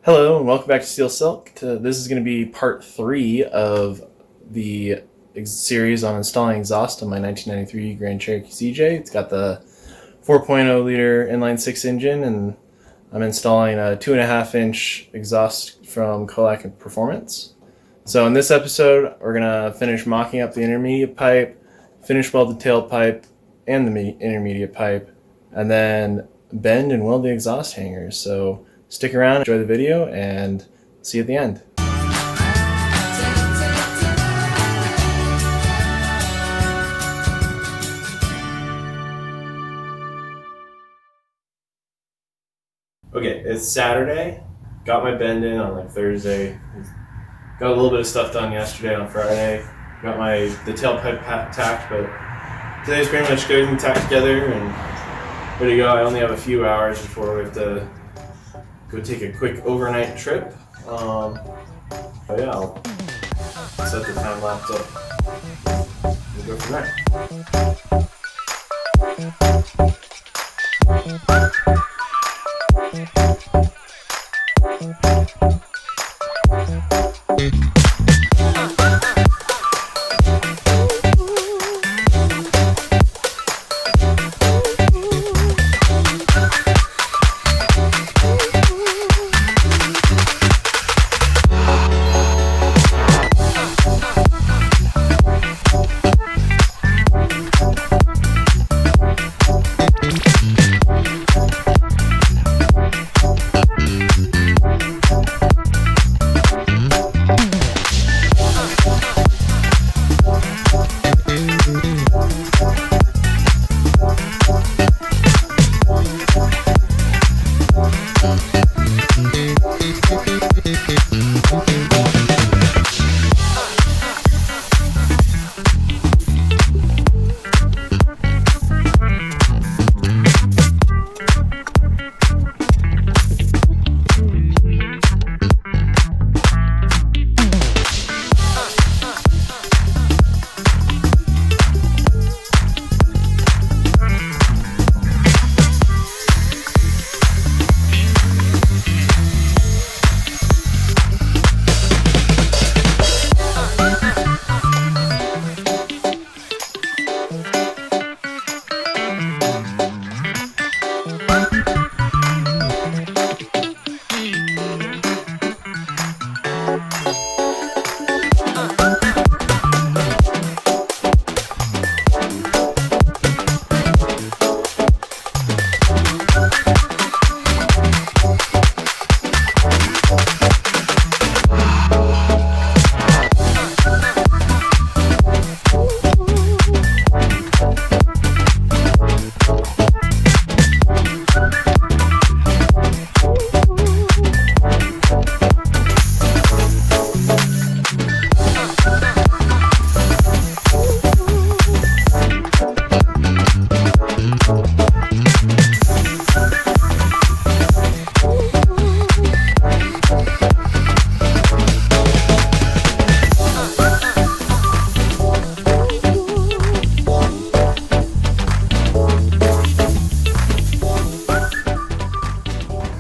Hello and welcome back to Steel Silk. This is going to be part 3 of the series on installing exhaust on my 1993 Grand Cherokee CJ. It's got the 4.0 liter inline 6 engine, and I'm installing a 2.5 inch exhaust from Colac Performance. So in this episode, we're going to finish mocking up the intermediate pipe, finish weld the tailpipe and the intermediate pipe, and then bend and weld the exhaust hangers. So stick around, enjoy the video, and see you at the end. Okay, it's Saturday. Got my bend in on Thursday. Got a little bit of stuff done yesterday on Friday. Got the tailpipe tacked, but today's pretty much getting everything tacked together and ready to go. I only have a few hours before we have to go take a quick overnight trip. But yeah, I'll set the time lapse up and go from there.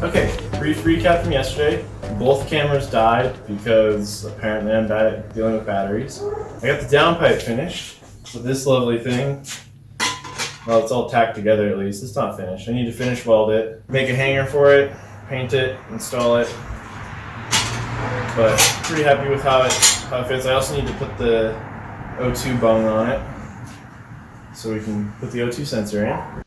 Okay, brief recap from yesterday. Both cameras died because apparently I'm bad at dealing with batteries. I got the downpipe finished with this lovely thing. Well, it's all tacked together at least. It's not finished. I need to finish weld it, make a hanger for it, paint it, install it. But pretty happy with how it fits. I also need to put the O2 bung on it so we can put the O2 sensor in.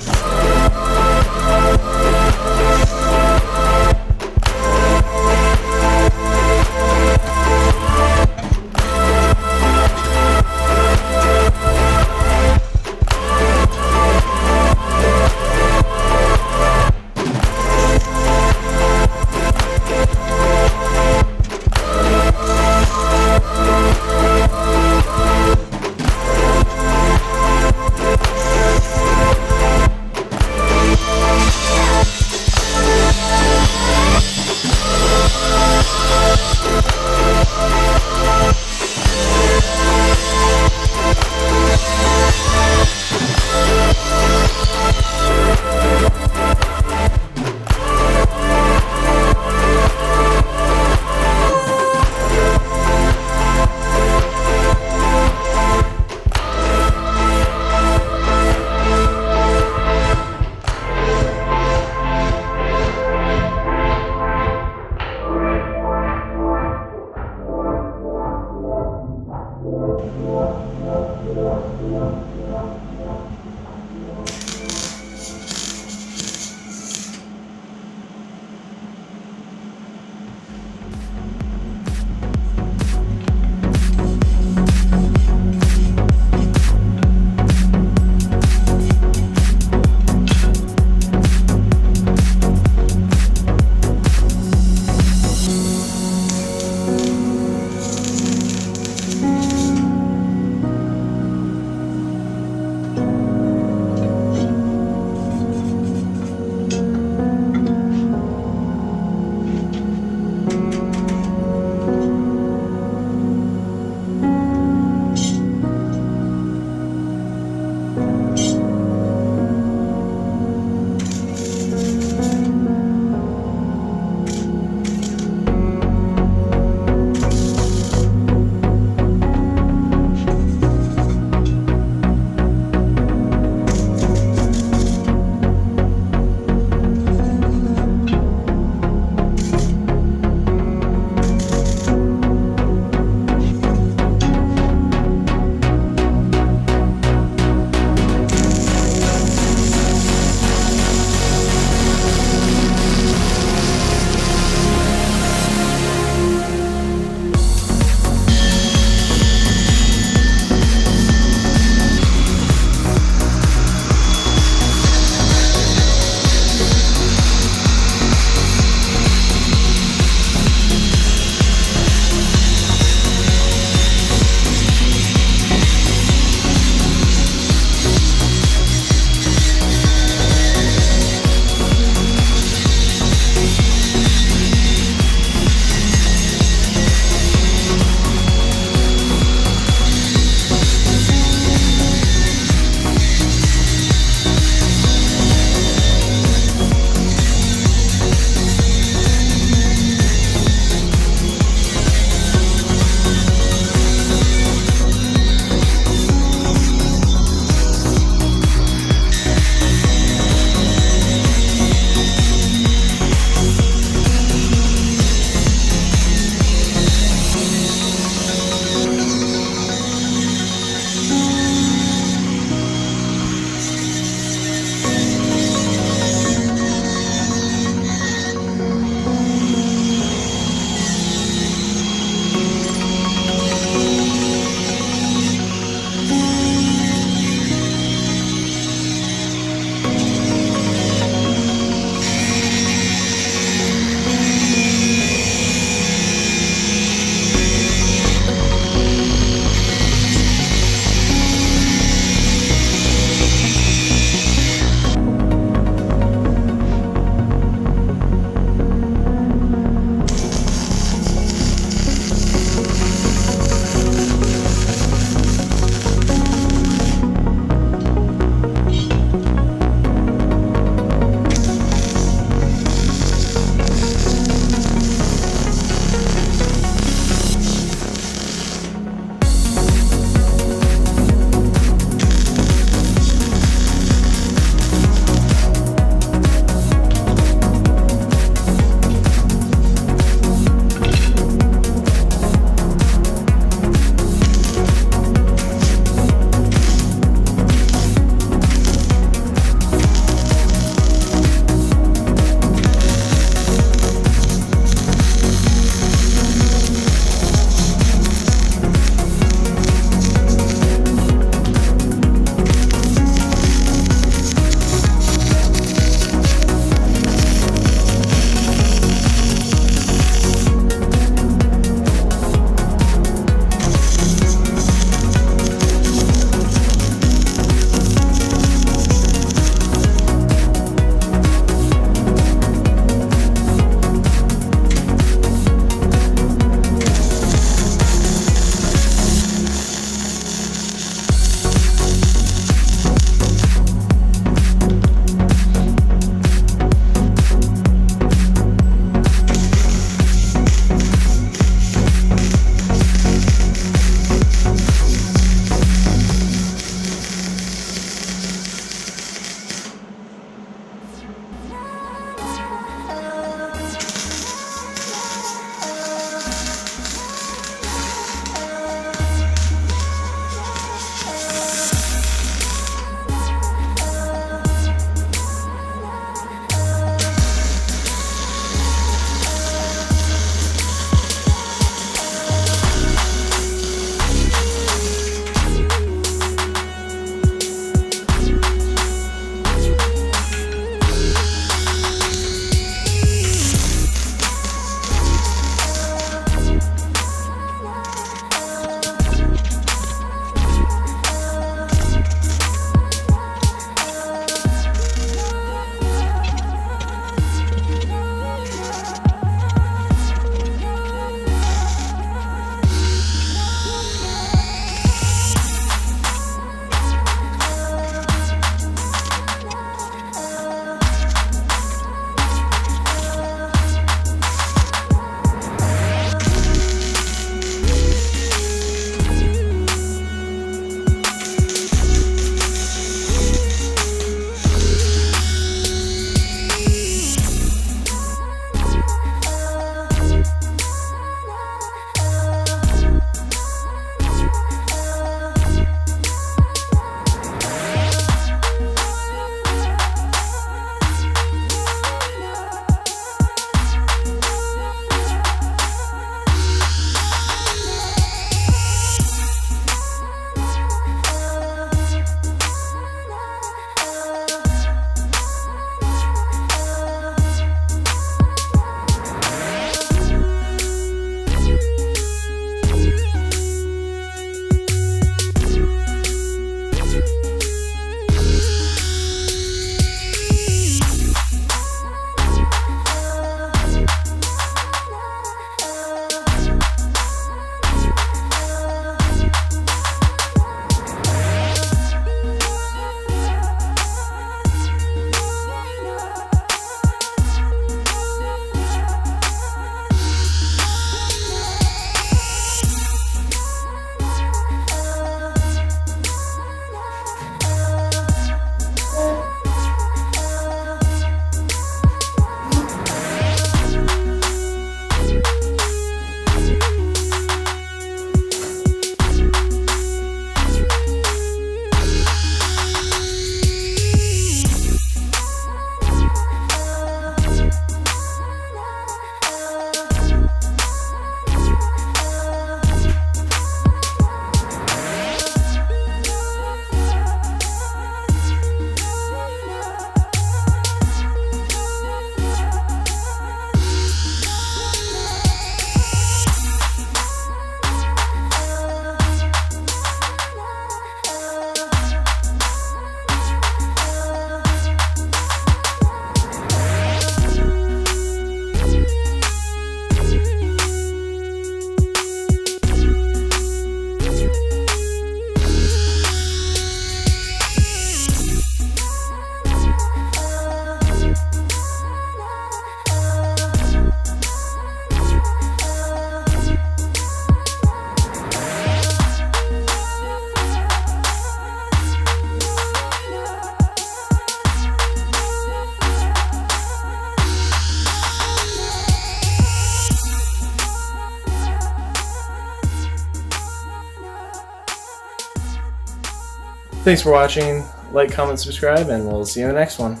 Thanks for watching. Like, comment, subscribe, and we'll see you in the next one.